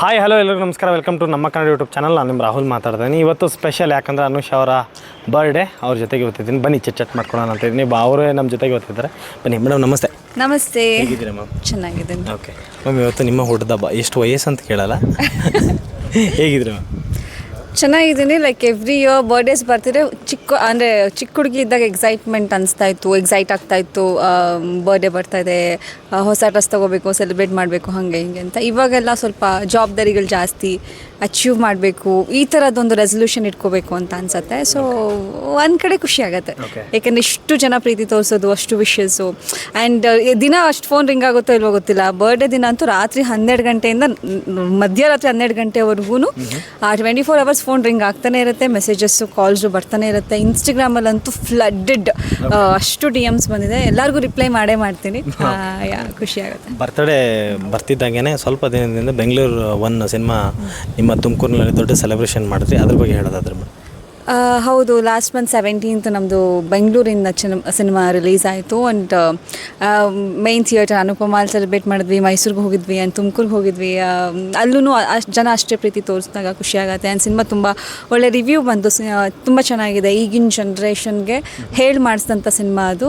Hi hello ಎಲ್ಲರಿಗೂ ನಮಸ್ಕಾರ. Welcome to ನಮ್ಮ ಕನ್ನಡ ಯೂಟ್ಯೂಬ್ ಚಾನಲ್. ನಾನು ನಿಮ್ಮ ರಾಹುಲ್ ಮಾತಾಡ್ತೀನಿ. ಇವತ್ತು ಸ್ಪೆಷಲ್, ಯಾಕಂದರೆ ಅನುಷ್ ಅವರ ಬರ್ಡೇ. ಅವ್ರ ಜೊತೆಗೆ ಇವತ್ತಿದ್ದೀನಿ. ಬನ್ನಿ ಚಟ್ ಮಾಡ್ಕೊಳ್ಳೋಣ ಅಂತ ಇದ್ದೀನಿ. ಅವರೇ ನಮ್ಮ ಜೊತೆಗೆ ಇವತ್ತಿದ್ದಾರೆ. ಬನ್ನಿ ಮೇಡಮ್. ನಮಸ್ತೆ. ನಮಸ್ತೆ. ಹೇಗಿದ್ದೀರಾ ಮ್ಯಾಮ್? ಚೆನ್ನಾಗಿದ್ದೀನಿ. ಓಕೆ ಮ್ಯಾಮ್, ಇವತ್ತು ನಿಮ್ಮ ಹುಟ್ಟದಬ್ಬ. ಎಷ್ಟು ವಯಸ್ಸು ಅಂತ ಕೇಳಲ್ಲ, ಹೇಗಿದ್ರಿ ಮ್ಯಾಮ್? ಚೆನ್ನಾಗಿದ್ದೀನಿ. ಲೈಕ್ ಎವ್ರಿ ಇಯರ್ ಬರ್ಡೇಸ್ ಬರ್ತಿದ್ರೆ ಚಿಕ್ಕ ಹುಡುಗಿ ಇದ್ದಾಗ ಎಕ್ಸೈಟ್ ಆಗ್ತಾಯಿತ್ತು. ಬರ್ಡೇ ಬರ್ತಾಯಿದೆ, ಹೊಸ ಡ್ರೆಸ್ ತೊಗೋಬೇಕು, ಸೆಲೆಬ್ರೇಟ್ ಮಾಡಬೇಕು, ಹಾಗೆ ಹಿಂಗೆ ಅಂತ. ಇವಾಗೆಲ್ಲ ಸ್ವಲ್ಪ ಜವಾಬ್ದಾರಿಗಳು ಜಾಸ್ತಿ, ಅಚೀವ್ ಮಾಡಬೇಕು, ಈ ಥರದ್ದೊಂದು ರೆಸಲ್ಯೂಷನ್ ಇಟ್ಕೋಬೇಕು ಅಂತ ಅನ್ಸುತ್ತೆ. ಸೊ ಒಂದು ಕಡೆ ಖುಷಿ ಆಗುತ್ತೆ, ಯಾಕೆಂದರೆ ಇಷ್ಟು ಜನ ಪ್ರೀತಿ ತೋರಿಸೋದು, ಅಷ್ಟು ವಿಶಸ್ಸು. ಆ್ಯಂಡ್ ದಿನ ಅಷ್ಟು ಫೋನ್ ರಿಂಗ್ ಆಗುತ್ತೋ ಇಲ್ವೋ ಗೊತ್ತಿಲ್ಲ. ಬರ್ಡೇ ದಿನ ಅಂತೂ ರಾತ್ರಿ 12 ಗಂಟೆಯಿಂದ ಮಧ್ಯರಾತ್ರಿ 12 ಗಂಟೆವರೆಗೂ 24 hours ಫೋನ್ ರಿಂಗ್ ಆಗ್ತಾನೆ ಇರುತ್ತೆ. ಮೆಸೇಜಸ್ಸು, ಕಾಲ್ಸು ಬರ್ತಾನೆ ಇರುತ್ತೆ. ಇನ್ಸ್ಟಾಗ್ರಾಮಲ್ಲಂತೂ ಫ್ಲಡ್ಡೆಡ್, ಅಷ್ಟು DMs ಬಂದಿದೆ. ಎಲ್ಲರಿಗೂ ರಿಪ್ಲೈ ಮಾಡ್ತೀನಿ. ಖುಷಿ ಆಗುತ್ತೆ. ಬರ್ತಡೇ ಬರ್ತಿದ್ದಾಗೇ ಸ್ವಲ್ಪ ದಿನದಿಂದ ಬೆಂಗಳೂರು ಒನ್ ಸಿನಿಮಾ ನಿಮ್ಮ ತುಮಕೂರಿನಲ್ಲಿ ದೊಡ್ಡ ಸೆಲೆಬ್ರೇಷನ್ ಮಾಡಿದ್ರಿ. ಅದ್ರ ಬಗ್ಗೆ ಹೇಳೋದಾದ್ರೆ ಮೇಡಮ್? ಹೌದು, ಲಾಸ್ಟ್ ಮಂತ್ 17th ನಮ್ಮದು ಬೆಂಗಳೂರಿಂದ ಸಿನಿಮಾ ರಿಲೀಸ್ ಆಯಿತು. ಆ್ಯಂಡ್ ಮೈನ್ ಥಿಯೇಟರ್ ಅನುಪಮಾಲ್ ಸೆಲೆಬ್ರೇಟ್ ಮಾಡಿದ್ವಿ. ಮೈಸೂರಿಗೆ ಹೋಗಿದ್ವಿ ಆ್ಯಂಡ್ ತುಮಕೂರಿಗೆ ಹೋಗಿದ್ವಿ. ಅಲ್ಲೂ ಜನ ಅಷ್ಟೇ ಪ್ರೀತಿ ತೋರಿಸಿದಾಗ ಖುಷಿ ಆಗುತ್ತೆ. ಆ್ಯಂಡ್ ಸಿನಿಮಾ ತುಂಬ ಒಳ್ಳೆ ರಿವ್ಯೂ ಬಂತು. ತುಂಬ ಚೆನ್ನಾಗಿದೆ. ಈಗಿನ ಜನ್ರೇಷನ್ಗೆ ಹೇಳಿ ಮಾಡಿಸಿದಂಥ ಸಿನಿಮಾ ಅದು.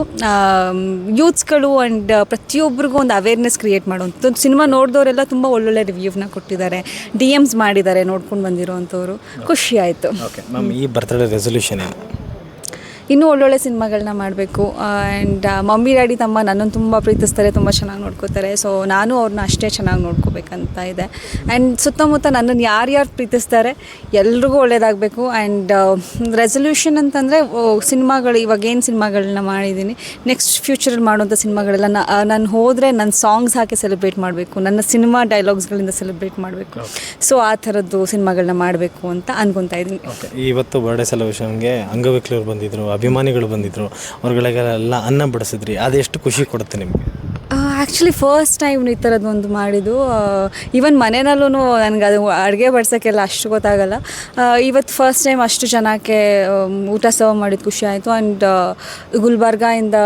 ಯೂತ್ಸ್ಗಳು ಆ್ಯಂಡ್ ಪ್ರತಿಯೊಬ್ಬರಿಗೂ ಒಂದು ಅವೇರ್ನೆಸ್ ಕ್ರಿಯೇಟ್ ಮಾಡೋಂಥದ್ದು. ಸಿನಿಮಾ ನೋಡಿದವರೆಲ್ಲ ತುಂಬ ಒಳ್ಳೊಳ್ಳೆ ರಿವ್ಯೂವ್ನ ಕೊಟ್ಟಿದ್ದಾರೆ, DMs ಮಾಡಿದ್ದಾರೆ ನೋಡ್ಕೊಂಡು ಬಂದಿರೋ ಅಂಥವ್ರು. ಖುಷಿ ಆಯಿತು. ಓಕೆ ಮ್ಯಾಮ್, ಈ ಬರ್ತಡೇ ರೆಸಲ್ಯೂಷನ್ ಏನು? ಇನ್ನೂ ಒಳ್ಳೊಳ್ಳೆ ಸಿನಿಮಾಗಳನ್ನ ಮಾಡಬೇಕು. ಆ್ಯಂಡ್ ಮಮ್ಮಿ ಡ್ಯಾಡಿ ತಮ್ಮ ನನ್ನನ್ನು ತುಂಬ ಪ್ರೀತಿಸ್ತಾರೆ, ತುಂಬ ಚೆನ್ನಾಗಿ ನೋಡ್ಕೋತಾರೆ. ಸೊ ನಾನು ಅವ್ರನ್ನ ಅಷ್ಟೇ ಚೆನ್ನಾಗಿ ನೋಡ್ಕೋಬೇಕಂತ ಇದೆ. ಆ್ಯಂಡ್ ಸುತ್ತಮುತ್ತ ನನ್ನನ್ನು ಯಾರ್ಯಾರು ಪ್ರೀತಿಸ್ತಾರೆ ಎಲ್ರಿಗೂ ಒಳ್ಳೇದಾಗಬೇಕು. ಆ್ಯಂಡ್ ರೆಸಲ್ಯೂಷನ್ ಅಂತಂದರೆ ಸಿನಿಮಾಗಳು, ಇವಾಗ ಏನು ಸಿನಿಮಾಗಳನ್ನ ಮಾಡಿದ್ದೀನಿ, ನೆಕ್ಸ್ಟ್ ಫ್ಯೂಚರಲ್ಲಿ ಮಾಡುವಂಥ ಸಿನಿಮಾಗಳೆಲ್ಲ ನಾನು ಹೋದರೆ ನನ್ನ ಸಾಂಗ್ಸ್ ಹಾಕಿ ಸೆಲೆಬ್ರೇಟ್ ಮಾಡಬೇಕು, ನನ್ನ ಸಿನಿಮಾ ಡೈಲಾಗ್ಸ್ಗಳಿಂದ ಸೆಲೆಬ್ರೇಟ್ ಮಾಡಬೇಕು. ಸೊ ಆ ಥರದ್ದು ಸಿನಿಮಾಗಳನ್ನ ಮಾಡಬೇಕು ಅಂತ ಅಂದ್ಕೊತಾ ಇದ್ದೀನಿ. ಇವತ್ತು ಬರ್ಡೇ ಸೆಲೆಬ್ರೇಷನ್ಗೆ ಅಂಗವಿಕಲರು ಬಂದಿದ್ದರು, ಅಭಿಮಾನಿಗಳು ಬಂದಿದ್ದರು, ಅವ್ರಗಳಿಗೆಲ್ಲ ಅನ್ನ ಬಡಿಸಿದ್ರಿ. ಅದೆಷ್ಟು ಖುಷಿ ಕೊಡುತ್ತೆ ನಿಮಗೆ? ಆ್ಯಕ್ಚುಲಿ ಫಸ್ಟ್ ಟೈಮ್ ಈ ಥರದ್ದು ಒಂದು ಮಾಡಿದ್ದು. ಈವನ್ ಮನೆಯಲ್ಲೂ ನನಗೆ ಅದು ಅಡುಗೆ ಬಡ್ಸೋಕ್ಕೆಲ್ಲ ಅಷ್ಟು ಗೊತ್ತಾಗಲ್ಲ. ಇವತ್ತು ಫಸ್ಟ್ ಟೈಮ್ ಅಷ್ಟು ಜನಕ್ಕೆ ಊಟ ಸರ್ವ್ ಮಾಡಿದ್ದು ಖುಷಿ ಆಯಿತು. ಆ್ಯಂಡ್ ಗುಲ್ಬರ್ಗಾಯಿಂದ,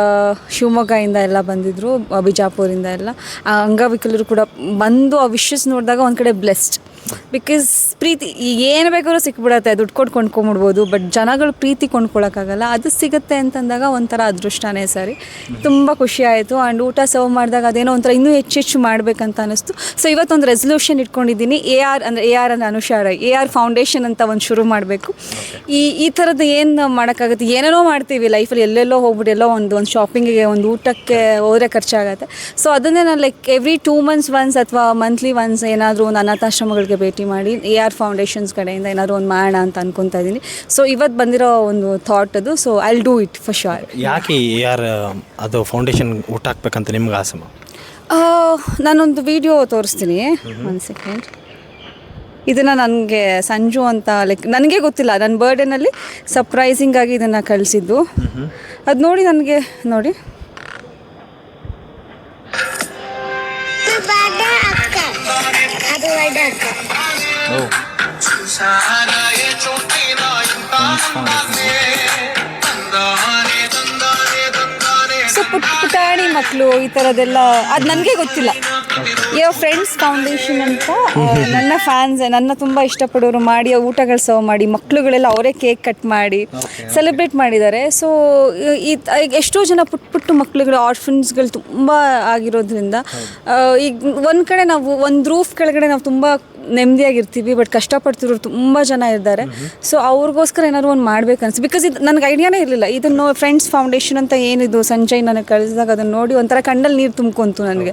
ಶಿವಮೊಗ್ಗದಿಂದ ಎಲ್ಲ ಬಂದಿದ್ದರು, ಬಿಜಾಪುರಿಂದ ಎಲ್ಲ ಅಂಗವಿಕಲರು ಕೂಡ ಬಂದು ಆ ವಿಶಸ್ ನೋಡಿದಾಗ ಒಂದು ಕಡೆ ಬ್ಲೆಸ್ಡ್. ಬಿಕಾಸ್ ಪ್ರೀತಿ ಈಗ ಏನು ಬೇಕಾದ್ರೂ ಸಿಕ್ಬಿಡತ್ತೆ, ದುಡ್ಡು ಕೊಟ್ಟು ಕೊಂಡ್ಕೊಂಬಿಡ್ಬೋದು. ಬಟ್ ಜನಗಳು ಪ್ರೀತಿ ಕೊಂಡ್ಕೊಳ್ಳೋಕ್ಕಾಗಲ್ಲ. ಅದು ಸಿಗುತ್ತೆ ಅಂತಂದಾಗ ಒಂಥರ ಅದೃಷ್ಟನೇ ಸರಿ. ತುಂಬ ಖುಷಿ ಆಯಿತು. ಆ್ಯಂಡ್ ಊಟ ಸರ್ವ್ ಮಾಡಿದಾಗ ಅದೇನೋ ಒಂಥರ ಇನ್ನೂ ಹೆಚ್ಚು ಮಾಡಬೇಕಂತ ಅನ್ನಿಸ್ತು. ಸೊ ಇವತ್ತೊಂದು ರೆಸಲ್ಯೂಷನ್ ಇಟ್ಕೊಂಡಿದ್ದೀನಿ. AR ಅಂದರೆ ಅನುಷಾರ AR ಫೌಂಡೇಶನ್ ಅಂತ ಒಂದು ಶುರು ಮಾಡಬೇಕು. ಈ ಥರದ್ದು ಏನು ಮಾಡೋಕ್ಕಾಗುತ್ತೆ? ಏನೇನೋ ಮಾಡ್ತೀವಿ ಲೈಫಲ್ಲಿ, ಎಲ್ಲೆಲ್ಲೋ ಹೋಗ್ಬಿಟ್ಟು ಎಲ್ಲೋ ಒಂದು ಶಾಪಿಂಗಿಗೆ, ಒಂದು ಊಟಕ್ಕೆ ಹೋದರೆ ಖರ್ಚಾಗುತ್ತೆ. ಸೊ ಅದನ್ನೇ ನಾನು ಲೈಕ್ ಎವ್ರಿ 2 months ಒನ್ಸ್ ಅಥವಾ ಮಂತ್ಲಿ ಒನ್ಸ್ ಏನಾದರೂ ಒಂದು ಅನಾಥಾಶ್ರಮಗಳಿಗೆ ಭೇಟಿ ಮಾಡಿ AR ಫೌಂಡೇಶನ್ಸ್ ಕಡೆಯಿಂದ ಏನಾದರೂ ಒಂದು ಮಾಡೋಣ ಅಂತ ಅನ್ಕೊತಾ ಇದ್ದೀನಿ. ಸೊ ಇವತ್ತು ಬಂದಿರೋ ಒಂದು ಥಾಟ್ ಅದು. So I will do it for sure. ಯಾಕೆ AR ಅದು ಫೌಂಡೇಶನ್ ಊಟ ಹಾಕ್ಬೇಕಂತ ನಿಮ್ಗೆ ಆಸೆ? ನಾನೊಂದು ವಿಡಿಯೋ ತೋರಿಸ್ತೀನಿ, 1 second. ಇದನ್ನು ನನಗೆ ಸಂಜು ಅಂತ ನನಗೆ ಗೊತ್ತಿಲ್ಲ, ನನ್ನ ಬರ್ಡೇನಲ್ಲಿ ಸರ್ಪ್ರೈಸಿಂಗ್ ಆಗಿ ಇದನ್ನು ಕಳಿಸಿದ್ದು. ಅದು ನೋಡಿ ನನಗೆ ನೋಡಿ ಸೊ ಪುಟಾಣಿ ಮಕ್ಕಳು ಈ ಥರದ್ದೆಲ್ಲ ಅದು ನನಗೆ ಗೊತ್ತಿಲ್ಲ. ಫ್ರೆಂಡ್ಸ್ ಫೌಂಡೇಶನ್ ಅಂತ ನನ್ನ ಫ್ಯಾನ್ಸ್, ನನ್ನ ತುಂಬ ಇಷ್ಟಪಡೋರು ಮಾಡಿ ಊಟಗಳು ಸರ್ವ್ ಮಾಡಿ, ಮಕ್ಕಳುಗಳೆಲ್ಲ ಅವರೇ ಕೇಕ್ ಕಟ್ ಮಾಡಿ ಸೆಲೆಬ್ರೇಟ್ ಮಾಡಿದ್ದಾರೆ. ಸೊ ಎಷ್ಟೋ ಜನ ಪುಟ್ಟ ಮಕ್ಕಳುಗಳು, ಆರ್ಫನ್ಸ್ಗಳು ತುಂಬ ಆಗಿರೋದ್ರಿಂದ ಈಗ ಒಂದು ಕಡೆ ನಾವು ಒಂದು ರೂಫ್ ಕೆಳಗಡೆ ನಾವು ತುಂಬ ನೆಮ್ಮದಿಯಾಗಿರ್ತೀವಿ, ಬಟ್ ಕಷ್ಟಪಡ್ತಿರೋರು ತುಂಬ ಜನ ಇದ್ದಾರೆ. ಸೊ ಅವ್ರಿಗೋಸ್ಕರ ಏನಾದ್ರು ಒಂದು ಮಾಡ್ಬೇಕನ್ನಿಸ್ತು. ಬಿಕಾಸ್ ಇದು ನನಗೆ ಐಡಿಯಾನೇ ಇರಲಿಲ್ಲ. ಇದನ್ನು ಫ್ರೆಂಡ್ಸ್ ಫೌಂಡೇಶನ್ ಅಂತ ಏನಿದು ಸಂಜಯ್ ನನಗೆ ಕಳಿಸಿದಾಗ ಅದನ್ನು ನೋಡಿ ಒಂಥರ ಕಣ್ಣಲ್ಲಿ ನೀರು ತುಂಬ್ಕೊಂತು ನನಗೆ.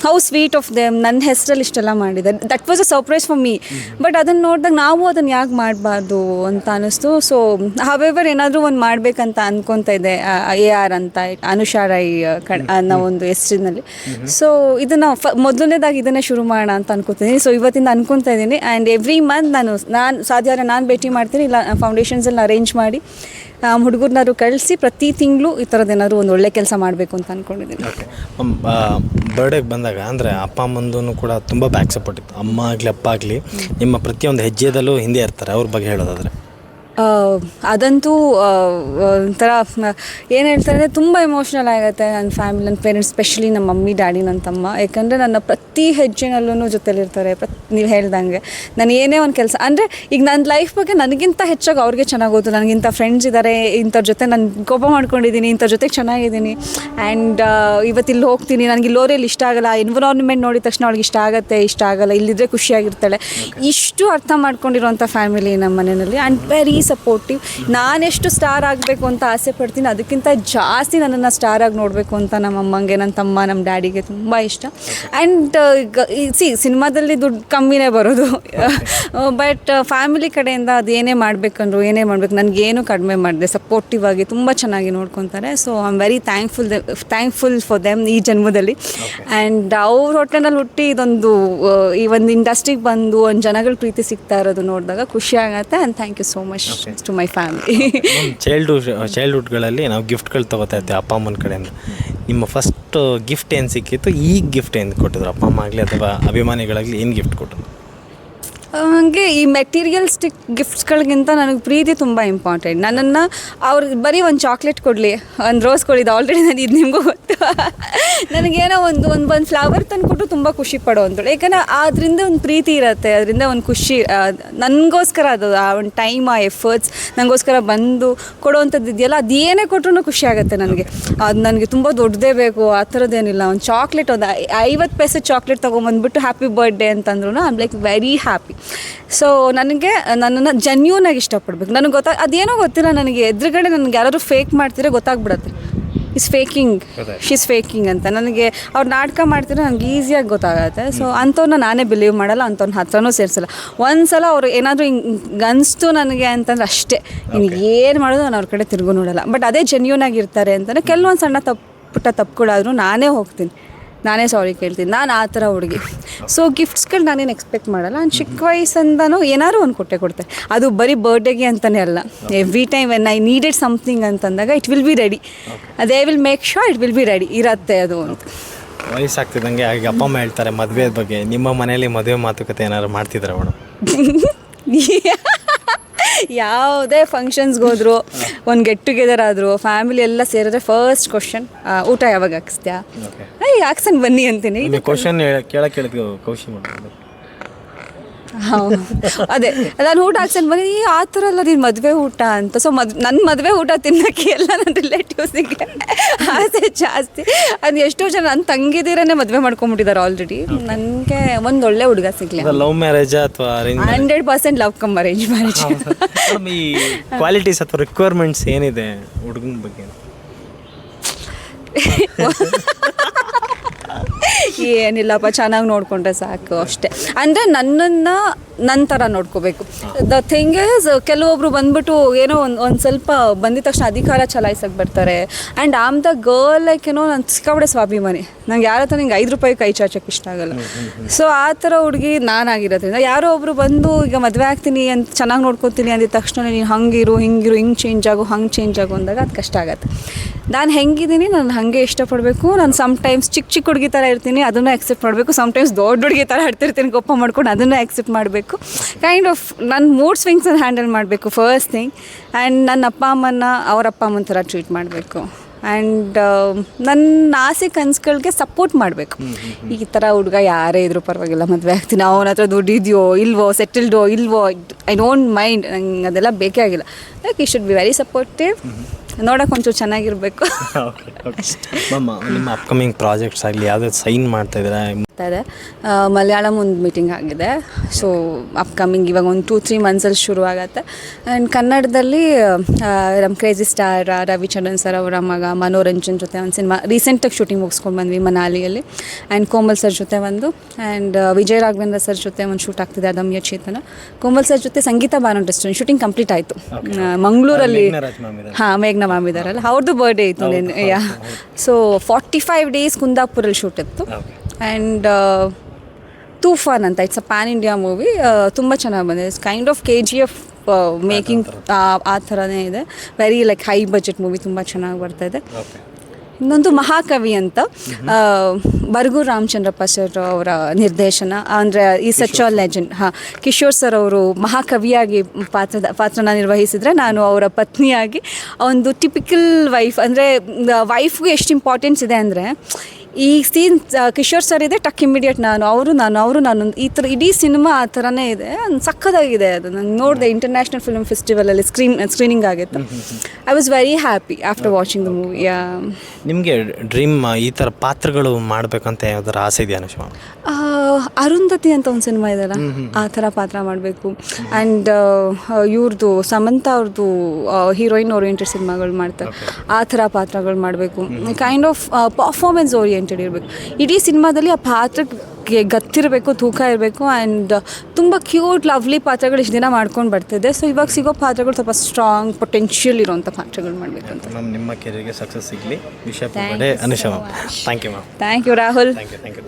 ಹೌ ಸ್ವೀಟ್ ಆಫ್ ದೆಮ್, ನನ್ನ ಹೆಸರಲ್ಲಿ ಇಷ್ಟೆಲ್ಲ ಮಾಡಿದ್ದಾರೆ. That was a surprise for me. But ಅದನ್ನು ನೋಡಿದಾಗ ನಾವು ಅದನ್ನು ಯಾಕೆ ಮಾಡಬಾರ್ದು ಅಂತ ಅನ್ನಿಸ್ತು. ಸೊ ಹವೆವರ್ ಏನಾದರೂ ಒಂದು ಮಾಡಬೇಕಂತ ಅಂದ್ಕೊತಾ ಇದೆ. AR ಅಂತ ಅನುಷಾರೈ ಅನ್ನೋ ಒಂದು ಹೆಸರಿನಲ್ಲಿ. ಸೊ ಇದನ್ನು ಮೊದಲನೇದಾಗಿ ಇದನ್ನೇ ಶುರು ಮಾಡೋಣ ಅಂತ ಅನ್ಕೋತೀನಿ. ಸೊ ಇವತ್ತಿಂದ ಅನ್ಕೊತಾ ಇದ್ದೀನಿ. ಆ್ಯಂಡ್ ಎವ್ರಿ ಮಂತ್ ನಾನು ಸಾಧ್ಯ ಆದರೆ ನಾನು ಭೇಟಿ ಮಾಡ್ತೀನಿ, ಇಲ್ಲ ಫೌಂಡೇಶನ್ಸಲ್ಲಿ ಅರೇಂಜ್ ಮಾಡಿ ಹುಡುಗರನ್ನಾರು ಕಳಿಸಿ ಪ್ರತಿ ತಿಂಗಳು ಈ ಥರದ್ದೇನಾದ್ರು ಒಂದು ಒಳ್ಳೆ ಕೆಲಸ ಮಾಡಬೇಕು ಅಂತ ಅಂದ್ಕೊಂಡಿದ್ದೀನಿ. ಬರ್ಡೇಗೆ ಬಂದಾಗ ಅಂದರೆ ಅಪ್ಪ ಅಮ್ಮಂದೂ ಕೂಡ ತುಂಬ ಬ್ಯಾಕ್ ಸಪೋರ್ಟ್ ಇತ್ತು. ಅಮ್ಮ ಆಗಲಿ ಅಪ್ಪ ಆಗಲಿ ನಿಮ್ಮ ಪ್ರತಿಯೊಂದು ಹೆಜ್ಜೆದಲ್ಲೂ ಹಿಂದೆ ಇರ್ತಾರೆ. ಅವ್ರ ಬಗ್ಗೆ ಹೇಳೋದಾದರೆ ಅದಂತೂ ಒಂಥರ ಏನು ಹೇಳ್ತಾರೆ ಅಂದರೆ ತುಂಬ ಎಮೋಷ್ನಲ್ ಆಗುತ್ತೆ ನನ್ನ ಫ್ಯಾಮಿಲಿ, ನನ್ನ ಪೇರೆಂಟ್ಸ್, ಸ್ಪೆಷಲಿ ನಮ್ಮ ಮಮ್ಮಿ ಡ್ಯಾಡಿ, ನನ್ನ ತಮ್ಮ. ಯಾಕಂದರೆ ನನ್ನ ಪ್ರತಿ ಹೆಜ್ಜೆನಲ್ಲೂ ಜೊತೆಲಿರ್ತಾರೆ. ನೀವು ಹೇಳ್ದಂಗೆ ನಾನು ಏನೇ ಒಂದು ಕೆಲಸ ಅಂದರೆ ಈಗ ನನ್ನ ಲೈಫ್ ಬಗ್ಗೆ ನನಗಿಂತ ಹೆಚ್ಚಾಗಿ ಅವ್ರಿಗೆ ಚೆನ್ನಾಗಿ ಗೊತ್ತು. ನನಗಿಂತ ಫ್ರೆಂಡ್ಸ್ ಇದ್ದಾರೆ, ಇಂಥವ್ರ ಜೊತೆ ನಾನು ಕೋಪ ಮಾಡ್ಕೊಂಡಿದ್ದೀನಿ, ಇಂಥವ್ರ ಜೊತೆಗೆ ಚೆನ್ನಾಗಿದ್ದೀನಿ. ಆ್ಯಂಡ್ ಇವತ್ತಿಲ್ಲಿ ಹೋಗ್ತೀನಿ, ನನಗೆ ಇಲ್ಲೋರೆಲ್ಲಿ ಇಷ್ಟ ಆಗಲ್ಲ, ಎನ್ವಿರಾನ್ಮೆಂಟ್ ನೋಡಿದ ತಕ್ಷಣ ಅವ್ಳಿಗೆ ಇಷ್ಟ ಆಗುತ್ತೆ, ಇಷ್ಟ ಆಗಲ್ಲ, ಇಲ್ಲಿದ್ದರೆ ಖುಷಿಯಾಗಿರ್ತಾಳೆ. ಇಷ್ಟು ಅರ್ಥ ಮಾಡ್ಕೊಂಡಿರೋಂಥ ಫ್ಯಾಮಿಲಿ ನಮ್ಮ ಮನೆಯಲ್ಲಿ. And very supportive. ನಾನೆಷ್ಟು ಸ್ಟಾರ್ ಆಗಬೇಕು ಅಂತ ಆಸೆ ಪಡ್ತೀನಿ, ಅದಕ್ಕಿಂತ ಜಾಸ್ತಿ ನನ್ನನ್ನು ಸ್ಟಾರ್ ಆಗಿ ನೋಡಬೇಕು ಅಂತ ನಮ್ಮ ಅಮ್ಮಂಗೆ, ನನ್ನ ತಮ್ಮ, ನಮ್ಮ ಡ್ಯಾಡಿಗೆ ತುಂಬ ಇಷ್ಟ. ಆ್ಯಂಡ್ ಸಿನಿಮಾದಲ್ಲಿ ದುಡ್ಡು ಕಮ್ಮಿನೇ ಬರೋದು, ಬಟ್ ಫ್ಯಾಮಿಲಿ ಕಡೆಯಿಂದ ಅದೇನೇ ಮಾಡಬೇಕಂದ್ರು ಏನೇ ಮಾಡಬೇಕು ನನಗೇನು ಕಡಿಮೆ ಮಾಡಿದೆ, ಸಪೋರ್ಟಿವ್ ಆಗಿ ತುಂಬ ಚೆನ್ನಾಗಿ ನೋಡ್ಕೊತಾರೆ. So I am very thankful for them ಈ ಜನ್ಮದಲ್ಲಿ. ಆ್ಯಂಡ್ ಅವ್ರ ಹೊಟ್ಟೆನಲ್ಲಿ ಹುಟ್ಟಿ ಇದೊಂದು ಈ ಒಂದು ಇಂಡಸ್ಟ್ರಿಗೆ ಬಂದು ಒಂದು ಜನಗಳ ಪ್ರೀತಿ ಸಿಗ್ತಾ ಇರೋದು ನೋಡಿದಾಗ ಖುಷಿ ಆಗುತ್ತೆ. And thank you so much to my family. ಚೈಲ್ಡ್ಹುಡ್ಗಳಲ್ಲಿ ನಾವು ಗಿಫ್ಟ್ಗಳು ತೊಗೋತಾ ಇರ್ತೀವಿ ಅಪ್ಪ ಅಮ್ಮನ ಕಡೆಯಿಂದ. ನಿಮ್ಮ ಫಸ್ಟ್ ಗಿಫ್ಟ್ ಏನು ಸಿಕ್ಕಿತ್ತು, ಈಗ ಗಿಫ್ಟ್ ಏನು ಕೊಟ್ಟಿದ್ರು ಅಪ್ಪ ಅಮ್ಮ ಆಗಲಿ ಅಥವಾ ಅಭಿಮಾನಿಗಳಾಗಲಿ, ಏನು ಗಿಫ್ಟ್ ಕೊಟ್ಟರು? ಹಾಗೆ ಈ ಮೆಟೀರಿಯಲ್ಸ್ಟಿಕ್ ಗಿಫ್ಟ್ಸ್ಗಳಿಗಿಂತ ನನಗೆ ಪ್ರೀತಿ ತುಂಬ ಇಂಪಾರ್ಟೆಂಟ್. ನನ್ನನ್ನು ಅವ್ರಿಗೆ ಬರೀ ಒಂದು ಚಾಕ್ಲೇಟ್ ಕೊಡಲಿ, ಒಂದು ರೋಸ್ ಕೊಡಿದ್ದು, ಆಲ್ರೆಡಿ ನಾನು ಇದು ನಿಮಗೂ ಗೊತ್ತು. ನನಗೇನೋ ಒಂದು ಫ್ಲವರ್ ತಂದುಕೊಟ್ಟು ತುಂಬ ಖುಷಿ ಪಡೋ ಅಂತೇಳಿ. ಯಾಕಂದರೆ ಅದರಿಂದ ಒಂದು ಪ್ರೀತಿ ಇರುತ್ತೆ, ಅದರಿಂದ ಒಂದು ಖುಷಿ. ನನಗೋಸ್ಕರ ಅದು ಆ ಒಂದು ಟೈಮ್, ಆ ಎಫರ್ಟ್ಸ್ ನನಗೋಸ್ಕರ ಬಂದು ಕೊಡೋವಂಥದ್ದು ಇದೆಯಲ್ಲ, ಅದೇನೇ ಕೊಟ್ಟರು ಖುಷಿ ಆಗುತ್ತೆ ನನಗೆ. ಅದು ನನಗೆ ತುಂಬ ದೊಡ್ಡದೇ ಬೇಕು ಆ ಥರದ್ದೇನಿಲ್ಲ. ಒಂದು ಚಾಕ್ಲೇಟ್, ಒಂದು 50 ಪೈಸೆ ಚಾಕ್ಲೇಟ್ ತೊಗೊಂಬಂದ್ಬಿಟ್ಟು ಹ್ಯಾಪಿ ಬರ್ಡೇ ಅಂತಂದ್ರೂ I am like very happy. So ನನಗೆ ನನ್ನನ್ನು ಜೆನ್ಯೂನಾಗಿ ಇಷ್ಟಪಡ್ಬೇಕು. ನನಗೆ ಅದೇನೋ ಗೊತ್ತಿಲ್ಲ, ನನಗೆ ಎದುರುಗಡೆ ನನಗೆ ಯಾರಾದರೂ ಫೇಕ್ ಮಾಡ್ತಿದ್ರೆ ಗೊತ್ತಾಗ್ಬಿಡತ್ತೆ, ಇಸ್ ಫೇಕಿಂಗ್, ಶೀಸ್ ಫೇಕಿಂಗ್ ಅಂತ. ನನಗೆ ಅವ್ರು ನಾಟಕ ಮಾಡ್ತಿದ್ರೆ ನನಗೆ ಈಸಿಯಾಗಿ ಗೊತ್ತಾಗುತ್ತೆ. ಸೊ ಅಂಥವ್ರನ್ನ ನಾನೇ ಬಿಲೀವ್ ಮಾಡಲ್ಲ, ಅಂಥವ್ರನ್ನ ಹತ್ರನೂ ಸೇರಿಸಲ್ಲ. ಒಂದು ಸಲ ಅವ್ರು ಏನಾದರೂ ಹಿಂಗೆ ಅನಿಸ್ತು ನನಗೆ ಅಂತಂದ್ರೆ ಅಷ್ಟೇ, ಇನ್ನು ಏನು ಮಾಡೋದು ನಾನು ಅವ್ರ ಕಡೆ ತಿರುಗು ನೋಡಲ್ಲ. ಬಟ್ ಅದೇ ಜೆನ್ಯೂನಾಗಿರ್ತಾರೆ ಅಂತಂದರೆ ಕೆಲವೊಂದು ಸಣ್ಣ ಪುಟ್ಟ ತಪ್ಪುಗಳಾದರೂ ನಾನೇ ಹೋಗ್ತೀನಿ, ನಾನೇ ಸಾರಿ ಕೇಳ್ತೀನಿ. ನಾನು ಆ ಥರ ಹುಡುಗಿ. ಸೊ ಗಿಫ್ಟ್ಸ್ಗಳು ನಾನೇನು ಎಕ್ಸ್ಪೆಕ್ಟ್ ಮಾಡಲ್ಲ. ನಾನು ಚಿಕ್ಕ ವಯಸ್ಸಿಂದನೂ ಏನಾದ್ರು ಒಂದು ಕೊಟ್ಟೆ. ಅದು ಬರೀ ಬರ್ಡೇಗೆ ಅಂತಲೇ ಅಲ್ಲ, every time when I needed something ಅಂತಂದಾಗ it will be ready. They will make sure it will be ready ಇರತ್ತೆ ಅದು ಅಂತ. ವಯಸ್ಸಾಗ್ತಿದ್ದಂಗೆ ಹಾಗೆ ಅಪ್ಪ ಅಮ್ಮ ಹೇಳ್ತಾರೆ ಮದುವೆ ಬಗ್ಗೆ. ನಿಮ್ಮ ಮನೆಯಲ್ಲಿ ಮದುವೆ ಮಾತುಕತೆ ಏನಾದ್ರು ಮಾಡ್ತಿದ್ದಾರೆ ಮೇಡಮ್? ಯಾವುದೇ ಫಂಕ್ಷನ್ಸ್ಗೆ ಹೋದ್ರು, ಒಂದು ಗೆಟ್ ಟುಗೆದರ್ ಆದರೂ, ಫ್ಯಾಮಿಲಿ ಎಲ್ಲ ಸೇರಿದ್ರೆ ಫಸ್ಟ್ ಕ್ವಶನ್ ಊಟ ಯಾವಾಗ ಹಾಕಿಸ್ತೀಯಾ? ಹಾಕ್ಸನ್ ಬನ್ನಿ ಅಂತೀನಿ. ಕ್ವಶನ್ ಕೇಳಿದ್ವಿ ಕೌಶಿ ಮಾಡೋದು. ಅದೇ ನಾನು ಊಟ ಹಾಕ್ಸನ್ ಬನ್ನಿ, ಆ ಥರ ಅಲ್ಲ ನೀನು ಮದುವೆ ಊಟ ಅಂತ. ಸೊ ನನ್ನ ಮದುವೆ ಊಟ ತಿನ್ನೋಕ್ಕೆ ಎಲ್ಲ ನನ್ನ ರಿಲೇಟಿವ್ಸಿಗೆ ಆಸೆ ಜಾಸ್ತಿ. ಅದು ಎಷ್ಟೋ ಜನ ನನ್ನ ತಂಗಿದಿರೇ ಮದುವೆ ಮಾಡ್ಕೊಂಬಿಟ್ಟಿದ್ದಾರೆ ಆಲ್ರೆಡಿ. ನನಗೆ ಒಂದು ಒಳ್ಳೆ ಹುಡುಗ ಸಿಗಲಿ. ಲವ್ ಮ್ಯಾರೇಜ್ ಅಥವಾ 100% ಲವ್ ಕಮ್ ಅರೇಂಜ್ ಮ್ಯಾರೇಜ್. ಈ ಕ್ವಾಲಿಟೀಸ್ ಅಥವಾ ರಿಕ್ವೈರ್ಮೆಂಟ್ಸ್ ಏನಿದೆ ಹುಡುಗನ ಬಗ್ಗೆ? ಏನಿಲ್ಲಪ್ಪ, ಚೆನ್ನಾಗಿ ನೋಡಿಕೊಂಡ್ರೆ ಸಾಕು ಅಷ್ಟೇ. ಅಂದರೆ ನನ್ನನ್ನು ನನ್ನ ಥರ ನೋಡ್ಕೋಬೇಕು. ದ ಥಿಂಗ್ ಈಸ್, ಕೆಲವೊಬ್ರು ಬಂದ್ಬಿಟ್ಟು ಏನೋ ಒಂದು ಸ್ವಲ್ಪ ಬಂದಿದ ತಕ್ಷಣ ಅಧಿಕಾರ ಚಲಾಯಿಸಕ್ಕೆ ಬರ್ತಾರೆ. And am the girl like ಏನೋ ನಾನು ಸಿಕ್ಕಾಬಿಡೆ ಸ್ವಾಭಿಮಾನಿ. ನಂಗೆ ಯಾರ ಹತ್ರ ನಿಂಗೆ 5 ರೂಪಾಯಿ ಕೈ ಚಾಚಕ್ಕೆ ಇಷ್ಟ ಆಗಲ್ಲ. ಸೊ ಆ ಥರ ಹುಡುಗಿ ನಾನಾಗಿರೋದ್ರಿಂದ ಯಾರೋ ಒಬ್ಬರು ಬಂದು ಈಗ ಮದುವೆ ಆಗ್ತೀನಿ ಅಂತ ಚೆನ್ನಾಗಿ ನೋಡ್ಕೊತೀನಿ ಅಂದಿದ ತಕ್ಷಣ ನೀನು ಹಂಗಿರು ಹಿಂಗಿರು, ಹಿಂಗೆ ಚೇಂಜ್ ಆಗು, ಹಂಗೆ ಚೇಂಜ್ ಆಗು ಅಂದಾಗ ಅದು ಕಷ್ಟ ಆಗುತ್ತೆ. ನಾನು ಹೆಂಗಿದ್ದೀನಿ ನಾನು ಹಾಗೆ ಇಷ್ಟಪಡಬೇಕು. ನಾನು ಸಮ್ಟೈಮ್ಸ್ ಚಿಕ್ಕ ಹುಡುಗಿ ಥರ ಇರ್ತೀನಿ, ಅದನ್ನು ಆಕ್ಸೆಪ್ಟ್ ಮಾಡಬೇಕು. ಸಮ್ಟೈಮ್ಸ್ ದೊಡ್ಡ ಹುಡುಗಿ ಥರ ಆಡ್ತಿರ್ತೀನಿ, ಕೋಪ ಮಾಡ್ಕೊಂಡು ಅದನ್ನು ಆಕ್ಸೆಪ್ಟ್ ಮಾಡಬೇಕು. ಕೈಂಡ್ ಆಫ್ ನನ್ನ ಮೂಡ್ ಸ್ವಿಂಗ್ಸನ್ನು ಹ್ಯಾಂಡಲ್ ಮಾಡಬೇಕು ಫಸ್ಟ್ ಥಿಂಗ್. ಆ್ಯಂಡ್ ನನ್ನ ಅಪ್ಪ ಅಮ್ಮನ ಅವ್ರ ಅಪ್ಪ ಅಮ್ಮನ ಥರ ಟ್ರೀಟ್ ಮಾಡಬೇಕು. ಆ್ಯಂಡ್ ನನ್ನ ಆಸೆ ಕನಸುಗಳಿಗೆ ಸಪೋರ್ಟ್ ಮಾಡಬೇಕು. ಈ ಥರ ಹುಡುಗ ಯಾರೇ ಇದ್ರೂ ಪರವಾಗಿಲ್ಲ, ಮದುವೆ ಆಗ್ತೀನಿ, ಅವನ ಹತ್ರ ದುಡ್ಡು ಇದೆಯೋ ಇಲ್ವೋ, ಸೆಟಲ್ಡೋ ಇಲ್ವೋ, ಐ ಡೋಂಟ್ ಮೈಂಡ್, ನಂಗೆ ಅದೆಲ್ಲ ಬೇಕೇ ಆಗಿಲ್ಲ. ಲೈಕ್ ಈ ಶುಡ್ ಬಿ ವೆರಿ ಸಪೋರ್ಟಿವ್, ನೋಡೋಕೆ ಒಂಚೂರು ಚೆನ್ನಾಗಿರಬೇಕು. ನಿಮ್ಮ ಅಪ್ಕಮಿಂಗ್ ಪ್ರಾಜೆಕ್ಟ್ಸ್ ಆಗಲಿ ಯಾವ್ದು ಸೈನ್ ಮಾಡ್ತಾ ಇದ್ದಾರೆ? ಇದೆ ಮಲಯಾಳಂ ಒಂದು ಮೀಟಿಂಗ್ ಆಗಿದೆ. ಸೊ ಅಪ್ಕಮಿಂಗ್ ಇವಾಗ ಒಂದು 2-3 ಮಂತ್ಸಲ್ಲಿ ಶುರು ಆಗುತ್ತೆ. ಆ್ಯಂಡ್ ಕನ್ನಡದಲ್ಲಿ ನಮ್ಮ ಕ್ರೇಜಿ ಸ್ಟಾರ್ ರವಿಚಂದ್ರನ್ ಸರ್ ಅವರ ಮಗ ಮನೋರಂಜನ್ ಜೊತೆ ಒಂದು ಸಿನಿಮಾ ರೀಸೆಂಟಾಗಿ ಶೂಟಿಂಗ್ ಮುಗಿಸ್ಕೊಂಡು ಬಂದ್ವಿ ಮನಾಲಿಯಲ್ಲಿ. ಆ್ಯಂಡ್ ಕೋಮಲ್ ಸರ್ ಜೊತೆ ಒಂದು, ಆ್ಯಂಡ್ ವಿಜಯ್ ರಾಘವೇಂದ್ರ ಸರ್ ಜೊತೆ ಒಂದು ಶೂಟ್ ಆಗ್ತಿದೆ ಅದಮ್ಯ ಚೇತನ. ಕೋಮಲ್ ಸರ್ ಜೊತೆ ಸಂಗೀತ ಬಾನು ರೆಸ್ಟೋರೆಂಟ್ ಶೂಟಿಂಗ್ ಕಂಪ್ಲೀಟ್ ಆಯಿತು ಮಂಗಳೂರಲ್ಲಿ. ಹಾಂ, ಮೇಘ್ನಾ ಮ್ಯಾಮ್ ಇದ್ದಾರಲ್ಲ, ಅವ್ರದ್ದು ಬರ್ಡೇ ಇತ್ತು ನೆನ್ನೆ. ಸೊ 45 ಡೇಸ್ ಕುಂದಾಪುರಲ್ಲಿ ಶೂಟ್ ಇತ್ತು. ಆ್ಯಂಡ್ ತೂಫಾನ್ ಅಂತ, it's a pan India movie. ತುಂಬ ಚೆನ್ನಾಗಿ ಬಂದಿದೆ. It's kind of KGF making ಆ ಥರನೇ ಇದೆ. Very like high budget movie, ತುಂಬ ಚೆನ್ನಾಗಿ ಬರ್ತಾಯಿದೆ. ಇನ್ನೊಂದು ಮಹಾಕವಿ ಅಂತ ಬರಗೂರು ರಾಮಚಂದ್ರಪ್ಪ ಸರ್ ಅವರ ನಿರ್ದೇಶನ, ಅಂದರೆ ಈ such all legend. Kishore sir ಅವರು ಮಹಾಕವಿಯಾಗಿ ಪಾತ್ರನ ನಿರ್ವಹಿಸಿದರೆ, ನಾನು ಅವರ ಪತ್ನಿಯಾಗಿ ಒಂದು ಟಿಪಿಕಲ್ ವೈಫ್, ಅಂದರೆ ವೈಫ್ಗೂ ಎಷ್ಟು ಇಂಪಾರ್ಟೆನ್ಸ್ ಇದೆ ಅಂದರೆ, ಈ ಸೀನ್ ಕಿಶೋರ್ ಸರ್ ಇದೆ, ಟಕ್ ಇಮಿಡಿಯೇಟ್ ನಾನು ಈ ಥರ ಇಡೀ ಸಿನಿಮಾ ಆ ಥರನೇ ಇದೆ. ಸಕ್ಕತ್ತಾಗಿದೆ ಅದು. ನಾನು ನೋಡಿದೆ ಇಂಟರ್ನ್ಯಾಷನಲ್ ಫಿಲ್ಮ್ ಫೆಸ್ಟಿವಲಲ್ಲಿ ಸ್ಕ್ರೀನಿಂಗ್ ಆಗಿತ್ತು. I was very happy after watching the movie. ನಿಮಗೆ ಡ್ರೀಮ್ ಈ ಥರ ಪಾತ್ರಗಳು ಮಾಡಬೇಕಂತ ಯಾವ್ದಾರ ಆಸೆ ಇದೆಯಾ ಅನುಷಾ? ಅರುಂಧತಿ ಅಂತ ಒಂದು ಸಿನಿಮಾ ಇದೆಯಲ್ಲ, ಆ ಥರ ಪಾತ್ರ ಮಾಡಬೇಕು. ಆ್ಯಂಡ್ ಇವ್ರದ್ದು ಸಮಂತ ಅವ್ರದ್ದು ಹೀರೋಯಿನ್ ಓರಿಯೆಂಟೆಡ್ ಸಿನಿಮಾಗಳು ಮಾಡ್ತಾರೆ, ಆ ಥರ ಪಾತ್ರಗಳು ಮಾಡಬೇಕು. ಕೈಂಡ್ ಆಫ್ ಪರ್ಫಾರ್ಮೆನ್ಸ್ ಓರಿಯೆಂಟೆಡ್ ಇರಬೇಕು. ಇಡೀ ಸಿನಿಮಾದಲ್ಲಿ ಆ ಪಾತ್ರಕ್ಕೆ ಗತ್ತಿರಬೇಕು, ತೂಕ ಇರಬೇಕು. ಆ್ಯಂಡ್ ತುಂಬ ಕ್ಯೂಟ್ ಲವ್ಲಿ ಪಾತ್ರಗಳು ಇಷ್ಟು ದಿನ ಮಾಡ್ಕೊಂಡು ಬರ್ತಿದ್ದೆ. ಸೊ ಇವಾಗ ಸಿಗೋ ಪಾತ್ರಗಳು ಸ್ವಲ್ಪ ಸ್ಟ್ರಾಂಗ್ ಪೊಟೆನ್ಷಿಯಲ್ ಇರೋಂಥ ಪಾತ್ರಗಳು ಮಾಡಬೇಕು ಅಂತ. ಮ್ಯಾಮ್, ನಿಮ್ಮ ಕೆರಿಯರ್ಗೆ ಸಕ್ಸಸ್ ಸಿಗಲಿ. ವಿಷಯ Anusha ma'am. Thank you ma'am. Thank you Rahul. Thank you.